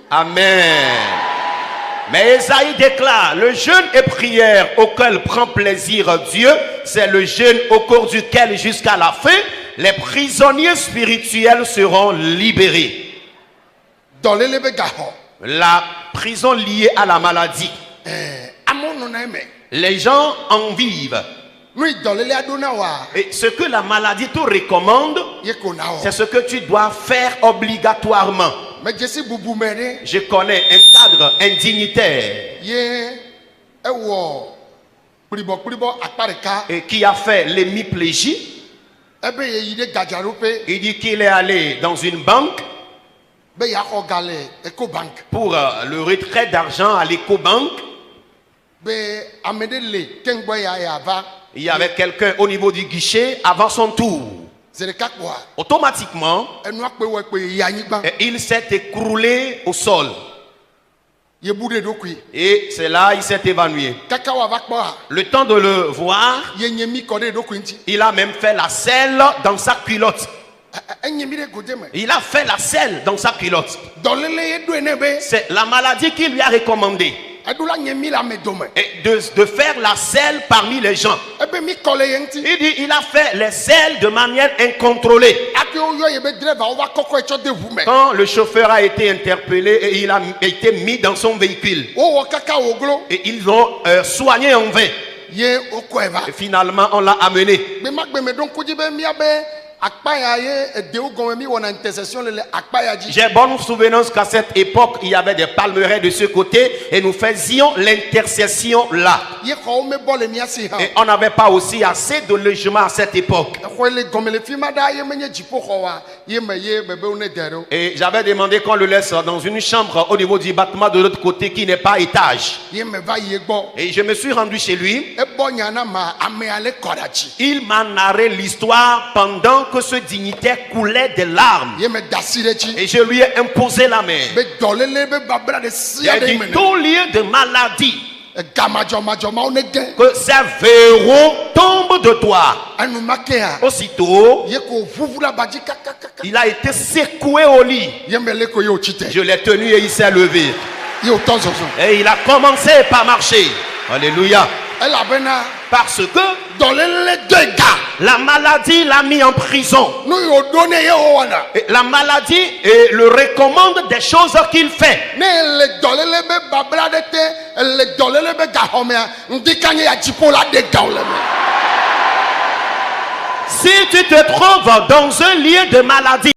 Amen. Mais Esaïe déclare, le jeûne et prière auquel prend plaisir Dieu, c'est le jeûne au cours duquel jusqu'à la fin, les prisonniers spirituels seront libérés. La prison liée à la maladie. Les gens en vivent. Et ce que la maladie te recommande, c'est ce que tu dois faire obligatoirement. Je connais un cadre indignitaire et qui a fait l'hémiplégie. Il dit qu'il est allé dans une banque pour le retrait d'argent à l'Ecobank. Il y avait quelqu'un au niveau du guichet avant son tour. Automatiquement, il s'est écroulé au sol. Et c'est là il s'est évanoui. Le temps de le voir, il a même fait la selle dans sa culotte. Il a fait la selle dans sa culotte. C'est la maladie qui lui a recommandé. Et de faire la selle parmi les gens. Il dit il a fait les selles de manière incontrôlée. Quand le chauffeur a été interpellé et il a été mis dans son véhicule, et ils l'ont soigné en vain. Et finalement on l'a amené. J'ai bonne souvenance qu'à cette époque il y avait des palmeraies de ce côté et nous faisions l'intercession là. Et on n'avait pas aussi assez de logements à cette époque. Et j'avais demandé qu'on le laisse dans une chambre au niveau du bâtiment de l'autre côté qui n'est pas étage. Et je me suis rendu chez lui. Il m'a narré l'histoire pendant que ce dignitaire coulait des larmes. Et je lui ai imposé la main. J'ai dit tout lieu de maladie, que ces verrous tombent de toi. Aussitôt, il a été secoué au lit. Je l'ai tenu et il s'est levé. Et il a commencé par marcher. Alléluia. Parce que la maladie l'a mis en prison. Et la maladie le recommande des choses qu'il fait. Si tu te trouves dans un lieu de maladie,